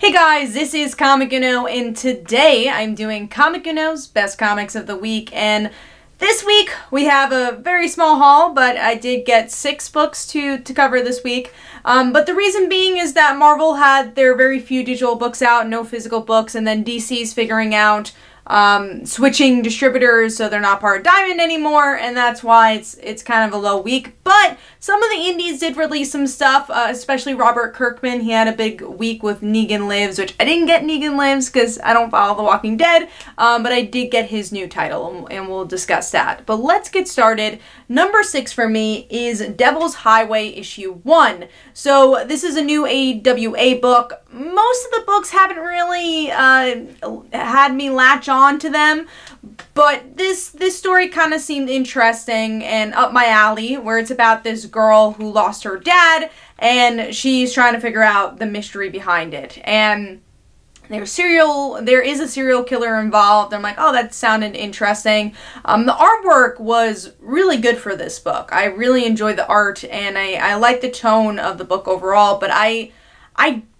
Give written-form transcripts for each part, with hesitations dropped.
Hey guys, this is Comic Uno, and today I'm doing Comic Uno's Best Comics of the Week, and this week we have a very small haul, but I did get 6 books to cover this week. But the reason being is that Marvel had their very few digital books out, no physical books, and then DC's figuring out switching distributors so they're not part of Diamond anymore, and that's why it's kind of a low week. But some of the indies did release some stuff, especially Robert Kirkman. He had a big week with Negan Lives, which I didn't get Negan Lives because I don't follow The Walking Dead, but I did get his new title, and we'll discuss that. But let's get started. Number 6 for me is Devil's Highway issue 1. So this is a new AWA book. Most of the books haven't really had me latch on to them, but this story kind of seemed interesting and up my alley, where it's about this girl who lost her dad and she's trying to figure out the mystery behind it. And there is a serial killer involved. I'm like, oh, that sounded interesting. The artwork was really good for this book. I really enjoyed the art, and I like the tone of the book overall, but I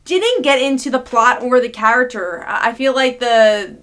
didn't get into the plot or the character. I feel like the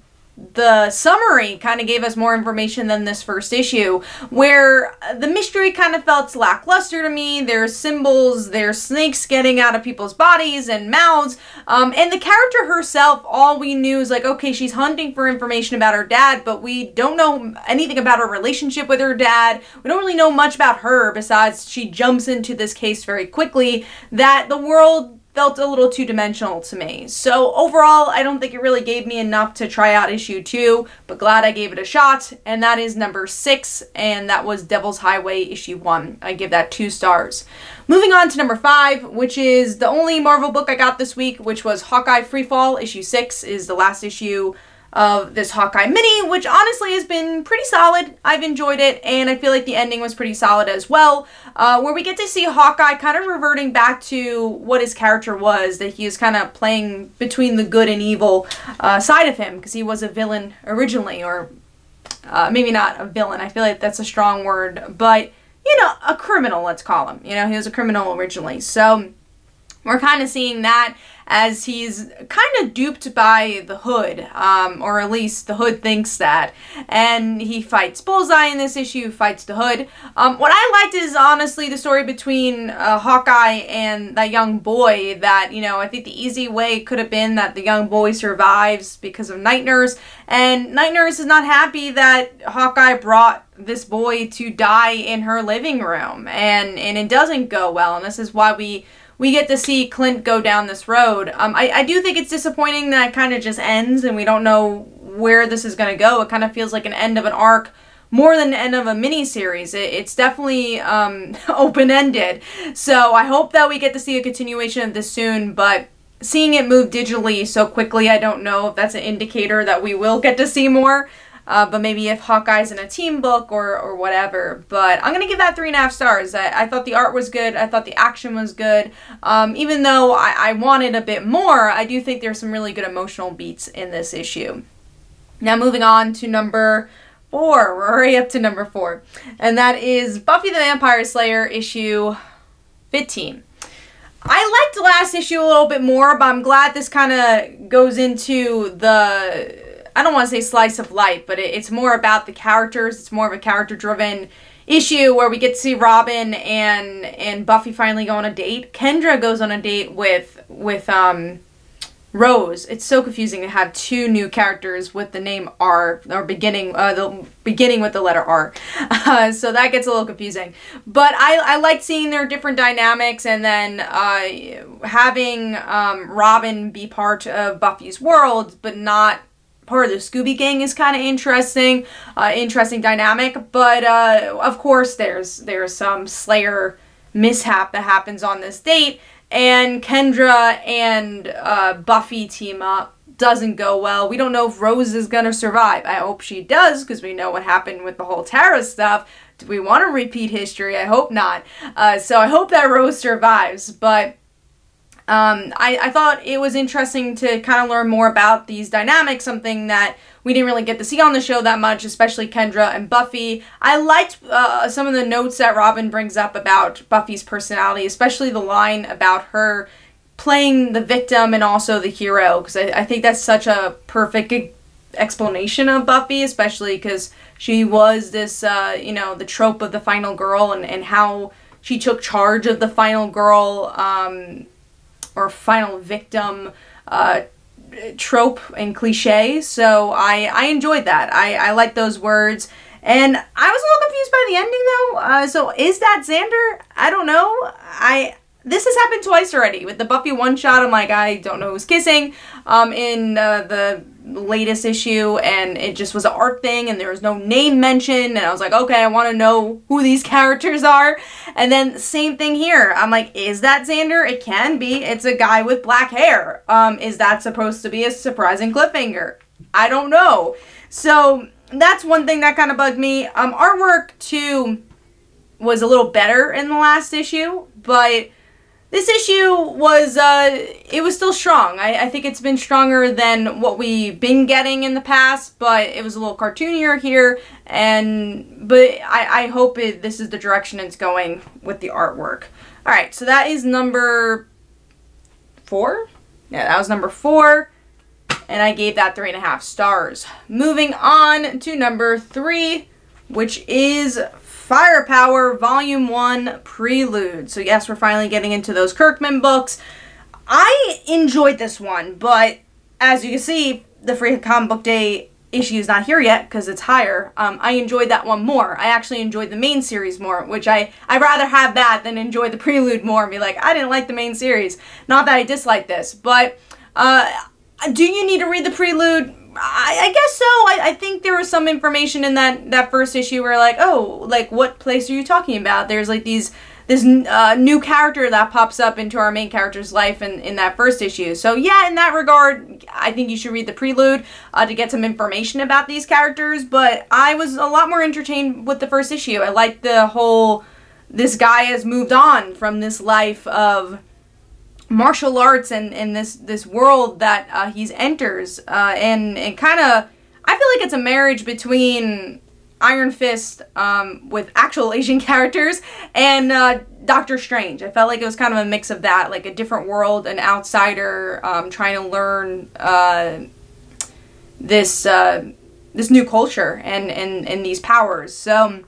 summary kind of gave us more information than this first issue, where the mystery kind of felt lackluster to me. There's symbols, there's snakes getting out of people's bodies and mouths, and the character herself, all we knew is like, okay, she's hunting for information about her dad, but we don't know anything about her relationship with her dad. We don't really know much about her besides she jumps into this case very quickly, that the world felt a little two-dimensional to me. So overall, I don't think it really gave me enough to try out issue 2, but glad I gave it a shot, and that is number 6, and that was Devil's Highway issue 1. I give that 2 stars. Moving on to number 5, which is the only Marvel book I got this week, which was Hawkeye Freefall. Issue 6 is the last issue of this Hawkeye mini, which honestly has been pretty solid. I've enjoyed it, and I feel like the ending was pretty solid as well, where we get to see Hawkeye kind of reverting back to what his character was, that he is kind of playing between the good and evil side of him, because he was a villain originally, or maybe not a villain, I feel like that's a strong word, but, you know, a criminal, let's call him. You know, he was a criminal originally, so we're kind of seeing that as he's kind of duped by the Hood, or at least the Hood thinks that, and he fights Bullseye in this issue, fights the Hood. What I liked is honestly the story between Hawkeye and that young boy, that, you know, I think the easy way could have been that the young boy survives because of Night Nurse, and Night Nurse is not happy that Hawkeye brought this boy to die in her living room, and it doesn't go well, and this is why we get to see Clint go down this road. I do think it's disappointing that it kind of just ends and we don't know where this is going to go. It kind of feels like an end of an arc more than the end of a mini-series. It's definitely open-ended. So I hope that we get to see a continuation of this soon, but seeing it move digitally so quickly, I don't know if that's an indicator that we will get to see more. But maybe if Hawkeye's in a team book or whatever. But I'm going to give that 3.5 stars. I thought the art was good. I thought the action was good. Even though I wanted a bit more, I do think there's some really good emotional beats in this issue. Now moving on to number 4. We're already up to number 4. And that is Buffy the Vampire Slayer issue 15. I liked the last issue a little bit more, but I'm glad this kind of goes into the, I don't want to say slice of life, but it's more about the characters. It's more of a character-driven issue where we get to see Robin and Buffy finally go on a date. Kendra goes on a date with Rose. It's so confusing to have 2 new characters with the name R, or beginning with the letter R. So that gets a little confusing. But I like seeing their different dynamics, and then having Robin be part of Buffy's world, but not part of the Scooby Gang is kind of interesting, interesting dynamic. But of course, there's some Slayer mishap that happens on this date, and Kendra and Buffy team up. Doesn't go well. We don't know if Rose is gonna survive. I hope she does, because we know what happened with the whole Tara stuff. Do we want to repeat history? I hope not. So I hope that Rose survives, but I thought it was interesting to kind of learn more about these dynamics, something that we didn't really get to see on the show that much, especially Kendra and Buffy. I liked some of the notes that Robin brings up about Buffy's personality, especially the line about her playing the victim and also the hero, because I think that's such a perfect explanation of Buffy, especially because she was this, you know, the trope of the final girl, and how she took charge of the final girl, or final victim, trope and cliche. So I enjoyed that. I like those words. And I was a little confused by the ending, though. So is that Xander? I don't know. This has happened twice already. With the Buffy one-shot, I'm like, I don't know who's kissing. In the latest issue, and it just was an art thing, and there was no name mentioned, and I was like, okay, I want to know who these characters are. And then same thing here. I'm like, is that Xander? It can be. It's a guy with black hair. Is that supposed to be a surprising cliffhanger? I don't know. So that's one thing that kind of bugged me. Artwork, too, was a little better in the last issue, but this issue was, it was still strong. I think it's been stronger than what we've been getting in the past, but it was a little cartoonier here, but I hope this is the direction it's going with the artwork. Alright, so that is number 4? Yeah, that was number 4. And I gave that 3.5 stars. Moving on to number 3, which is Firepower Volume 1 Prelude. So yes, we're finally getting into those Kirkman books. I enjoyed this one, but as you can see, the Free Comic Book Day issue is not here yet because it's higher. I enjoyed that one more. I actually enjoyed the main series more, which I'd rather have that than enjoy the Prelude more and be like, I didn't like the main series. Not that I dislike this, but do you need to read the Prelude? I guess so. I think there was some information in that first issue where, like, oh, like, what place are you talking about? There's like this new character that pops up into our main character's life in that first issue. So yeah, in that regard, I think you should read the Prelude to get some information about these characters. But I was a lot more entertained with the first issue. I liked the whole, this guy has moved on from this life of martial arts and this world that he's enters, and kind of, I feel like it's a marriage between Iron Fist with actual Asian characters and Doctor Strange. I felt like it was kind of a mix of that, like a different world, an outsider trying to learn this new culture and these powers. So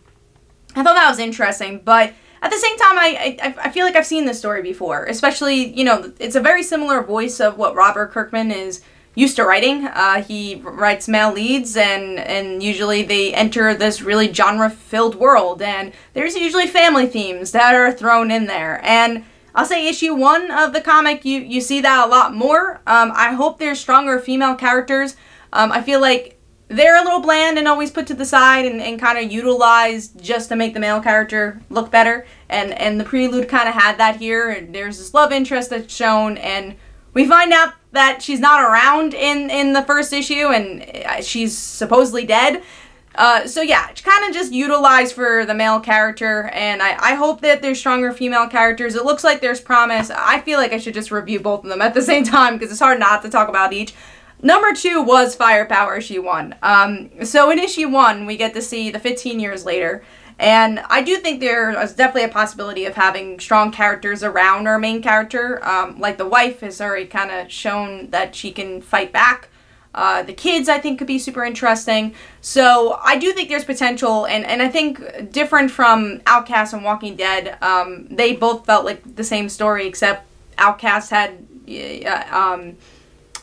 I thought that was interesting, but at the same time, I feel like I've seen this story before, especially, you know, it's a very similar voice of what Robert Kirkman is used to writing. He writes male leads, and usually they enter this really genre-filled world, and there's usually family themes that are thrown in there. And I'll say issue 1 of the comic, you see that a lot more. I hope there's stronger female characters. I feel like they're a little bland and always put to the side and kind of utilized just to make the male character look better. And the Prelude kind of had that here. And there's this love interest that's shown, and we find out that she's not around in the first issue, and she's supposedly dead. So yeah, kind of just utilized for the male character, and I hope that there's stronger female characters. It looks like there's promise. I feel like I should just review both of them at the same time because it's hard not to talk about each. Number 2 was Firepower issue 1. So in issue 1, we get to see the 15 years later, and I do think there is definitely a possibility of having strong characters around our main character. Like the wife has already kind of shown that she can fight back. The kids, I think, could be super interesting. So I do think there's potential, and I think different from Outcast and Walking Dead, they both felt like the same story, except Outcast had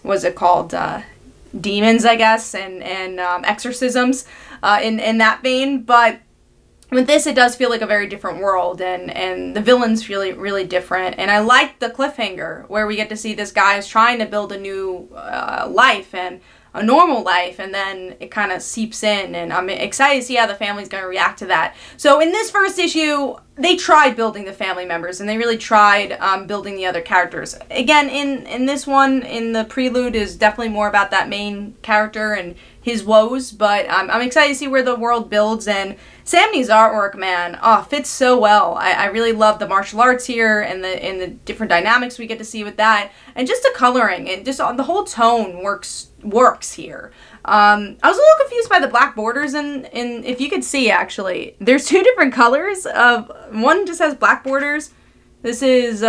what's it called, demons, I guess, and exorcisms in that vein. But with this, it does feel like a very different world, and the villain's really different. And I like the cliffhanger where we get to see this guy is trying to build a new life and a normal life, and then it kind of seeps in, and I'm excited to see how the family's going to react to that. So in this first issue, they tried building the family members, and they really tried building the other characters. Again, in this one, in the Prelude, is definitely more about that main character and his woes, but I'm excited to see where the world builds, and Samney's artwork, man, fits so well. I really love the martial arts here, and the different dynamics we get to see with that, and just the coloring, and just the whole tone works here. I was a little confused by the black borders, and if you could see, actually, there's 2 different colors. One just has black borders. This is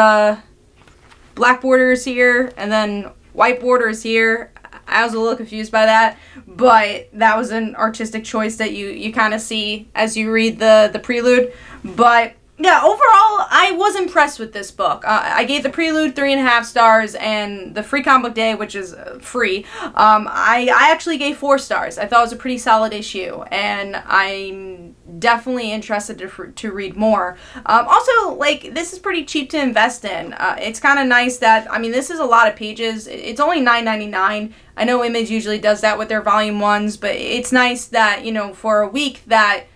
black borders here and then white borders here. I was a little confused by that, but that was an artistic choice that you kind of see as you read the Prelude. But yeah, overall, I was impressed with this book. I gave the Prelude 3.5 stars, and the Free Comic Book Day, which is free, I actually gave 4 stars. I thought it was a pretty solid issue, and I'm definitely interested to read more. Also, like, this is pretty cheap to invest in. It's kind of nice that, I mean, this is a lot of pages. It's only $9.99. I know Image usually does that with their volume 1s, but it's nice that, you know, for a week that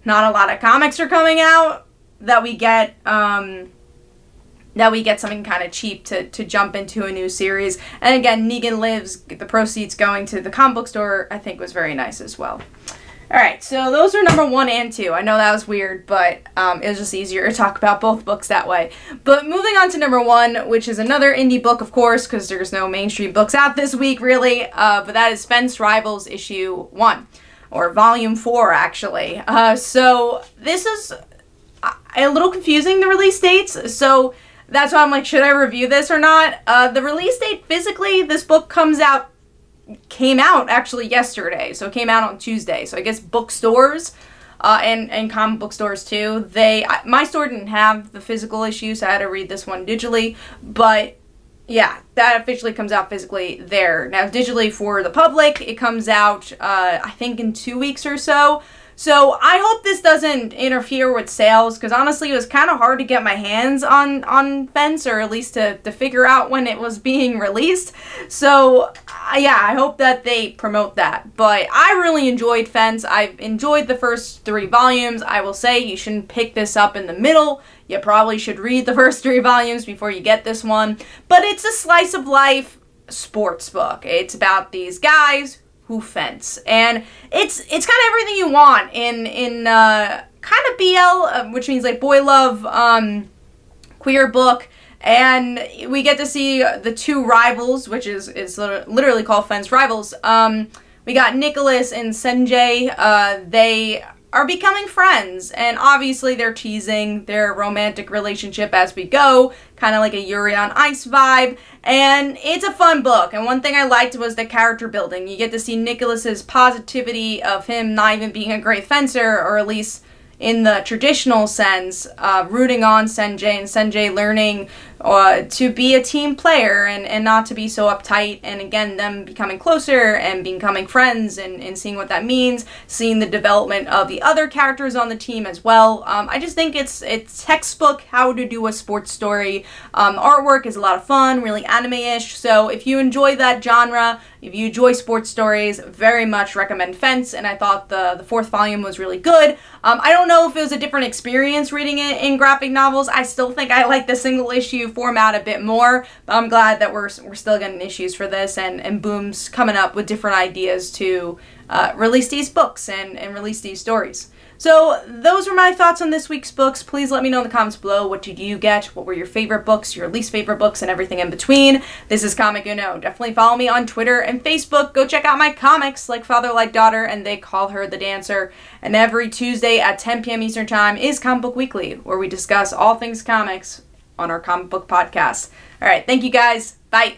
not a lot of comics are coming out, that we get something kind of cheap to jump into a new series. And again, Negan Lives, the proceeds going to the comic book store, I think was very nice as well. Alright, so those are number 1 and 2. I know that was weird, but it was just easier to talk about both books that way. But moving on to number 1, which is another indie book, of course, because there's no mainstream books out this week, really. But that is Fence Rivals issue 1, or volume 4, actually. So this is a little confusing, the release dates, so that's why I'm like, should I review this or not? The release date, physically, this book came out actually yesterday, so it came out on Tuesday, so I guess bookstores, and comic book stores too, my store didn't have the physical issue, so I had to read this one digitally, but yeah, that officially comes out physically there. Now, digitally for the public, it comes out, I think in 2 weeks or so. So I hope this doesn't interfere with sales, because honestly it was kind of hard to get my hands on Fence, or at least to figure out when it was being released. So yeah, I hope that they promote that. But I really enjoyed Fence. I've enjoyed the first 3 volumes. I will say you shouldn't pick this up in the middle. You probably should read the first 3 volumes before you get this one. But it's a slice of life sports book. It's about these guys who fence, and it's kind of everything you want in kind of BL, which means like boy love, queer book, and we get to see the 2 rivals, which is literally called Fence Rivals. We got Nicholas and Sanjay. They are becoming friends, and obviously they're teasing their romantic relationship as we go, kind of like a Yuri on Ice vibe, and it's a fun book. And one thing I liked was the character building. You get to see Nicholas's positivity of him not even being a great fencer, or at least in the traditional sense, rooting on Sanjay, and Sanjay learning to be a team player and not to be so uptight, and again, them becoming closer and becoming friends, and seeing what that means, seeing the development of the other characters on the team as well. I just think it's textbook how to do a sports story. Artwork is a lot of fun, really anime-ish, so if you enjoy that genre, if you enjoy sports stories, very much recommend Fence, and I thought the 4th volume was really good. I don't know if it was a different experience reading it in graphic novels. I still think I like the single issue format a bit more, but I'm glad that we're still getting issues for this, and Boom's coming up with different ideas to release these books and release these stories. So those were my thoughts on this week's books. Please let me know in the comments below, what did you get? What were your favorite books, your least favorite books, and everything in between. This is Comic Uno. Definitely follow me on Twitter and Facebook. Go check out my comics, Like Father, Like Daughter, and They Call Her the Dancer. And every Tuesday at 10 p.m. Eastern Time is Comic Book Weekly, where we discuss all things comics on our comic book podcast. Alright, thank you guys. Bye.